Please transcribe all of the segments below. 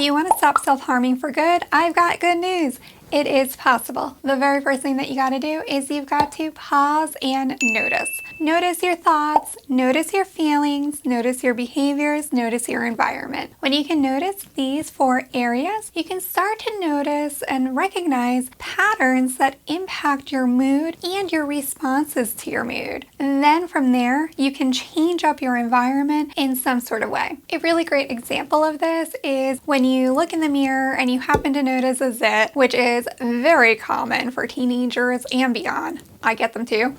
you want to stop self-harming for good, I've got good news. It is possible. The very first thing that you got to do is you've got to pause and notice. Notice your thoughts, notice your feelings, notice your behaviors, notice your environment. When you can notice these 4 areas, you can start to notice and recognize patterns that impact your mood and your responses to your mood. And then from there, you can change up your environment in some sort of way. A really great example of this is when you look in the mirror and you happen to notice a zit, which is very common for teenagers and beyond. I get them too.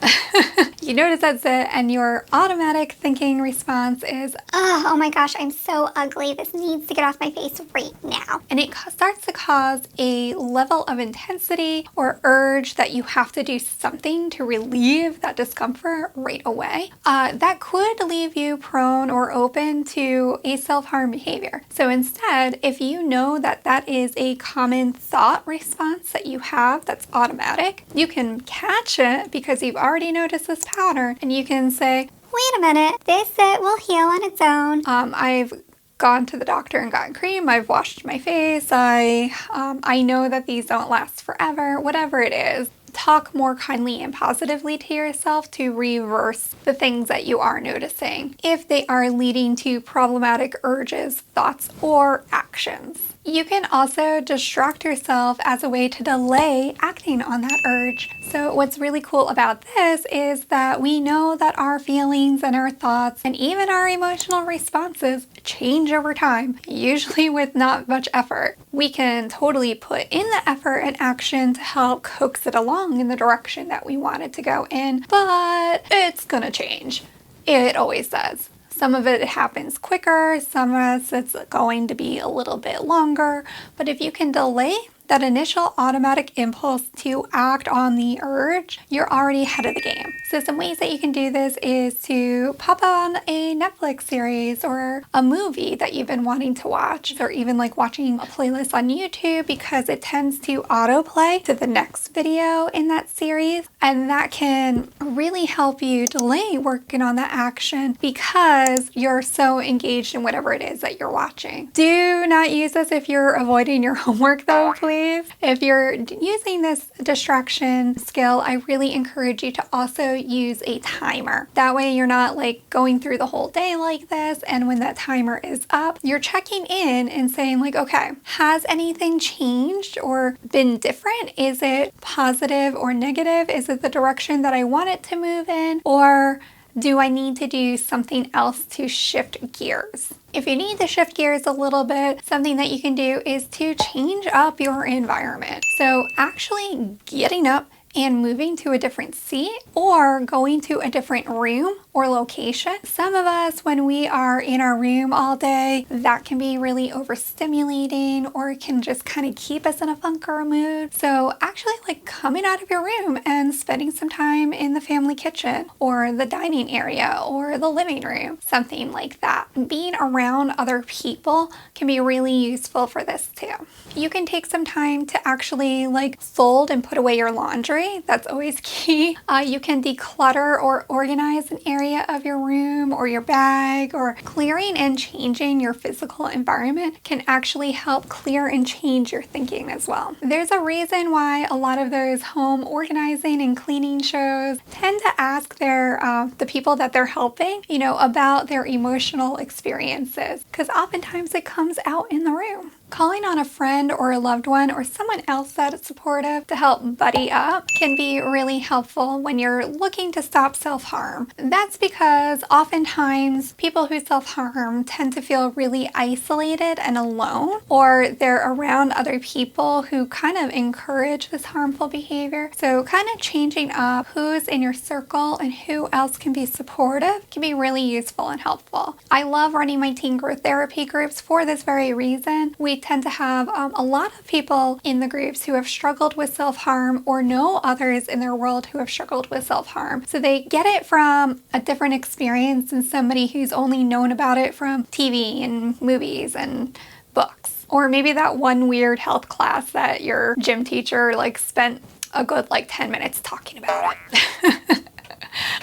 You notice that zit and your automatic thinking response is, oh my gosh, I'm so ugly. This needs to get off my face right now. And it starts to cause a level of intensity or urge that you have to do something to relieve that discomfort right away. That could leave you prone or open to a self-harm behavior. So instead, if you know that that is a common thought response that you have that's automatic, you can catch it because you've already noticed this pattern, and you can say, wait a minute, this zit will heal on its own. I've gone to the doctor and gotten cream, I've washed my face, I know that these don't last forever, whatever it is. Talk more kindly and positively to yourself to reverse the things that you are noticing if they are leading to problematic urges, thoughts, or actions. You can also distract yourself as a way to delay acting on that urge. So what's really cool about this is that we know that our feelings and our thoughts and even our emotional responses change over time, usually with not much effort. We can totally put in the effort and action to help coax it along in the direction that we want it to go in, but it's gonna change. It always does. Some of it happens quicker, some of us it's going to be a little bit longer, but if you can delay that initial automatic impulse to act on the urge, you're already ahead of the game. So some ways that you can do this is to pop on a Netflix series or a movie that you've been wanting to watch, or even like watching a playlist on YouTube, because it tends to autoplay to the next video in that series, and that can really help you delay working on that action because you're so engaged in whatever it is that you're watching. Do not use this if you're avoiding your homework though, please. If you're using this distraction skill, I really encourage you to also use a timer. That way you're not like going through the whole day like this, and when that timer is up, you're checking in and saying like, okay, has anything changed or been different? Is it positive or negative? Is it the direction that I want it to move in? Or do I need to do something else to shift gears? If you need to shift gears a little bit, something that you can do is to change up your environment. So actually getting up and moving to a different seat or going to a different room or location. Some of us, when we are in our room all day, that can be really overstimulating, or it can just kind of keep us in a funk or a mood. So actually like coming out of your room and spending some time in the family kitchen or the dining area or the living room, something like that. Being around other people can be really useful for this too. You can take some time to actually like fold and put away your laundry. That's always key. You can declutter or organize an area of your room or your bag, or clearing and changing your physical environment can actually help clear and change your thinking as well. There's a reason why a lot of those home organizing and cleaning shows tend to ask the people that they're helping, about their emotional experiences, because oftentimes it comes out in the room. Calling on a friend or a loved one or someone else that is supportive to help buddy up can be really helpful when you're looking to stop self-harm. That's because oftentimes people who self-harm tend to feel really isolated and alone, or they're around other people who kind of encourage this harmful behavior. So kind of changing up who's in your circle and who else can be supportive can be really useful and helpful. I love running my teen growth therapy groups for this very reason. We tend to have a lot of people in the groups who have struggled with self-harm or know others in their world who have struggled with self-harm. So they get it from a different experience than somebody who's only known about it from TV and movies and books. Or maybe that one weird health class that your gym teacher spent a good 10 minutes talking about it.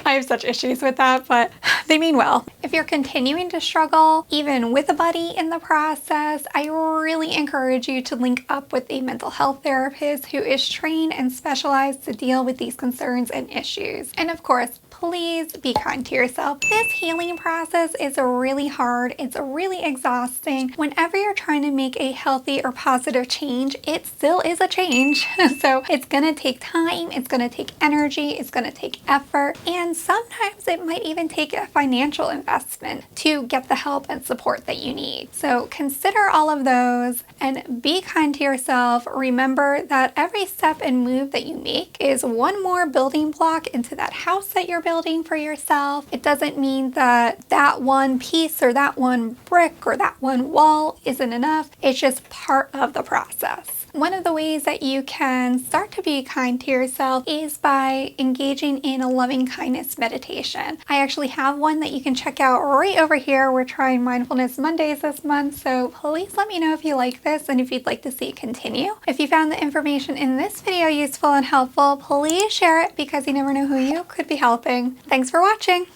I have such issues with that, but they mean well. If you're continuing to struggle, even with a buddy in the process, I really encourage you to link up with a mental health therapist who is trained and specialized to deal with these concerns and issues. And of course, please be kind to yourself. This healing process is really hard. It's really exhausting. Whenever you're trying to make a healthy or positive change, it still is a change. So it's gonna take time, it's gonna take energy, it's gonna take effort, and sometimes it might even take a financial investment to get the help and support that you need. So consider all of those and be kind to yourself. Remember that every step and move that you make is one more building block into that house that you're building for yourself. It doesn't mean that that one piece or that one brick or that one wall isn't enough. It's just part of the process. One of the ways that you can start to be kind to yourself is by engaging in a loving kindness meditation. I actually have one that you can check out right over here. We're trying Mindfulness Mondays this month, so please let me know if you like this and if you'd like to see it continue. If you found the information in this video useful and helpful, please share it because you never know who you could be helping. Thanks for watching.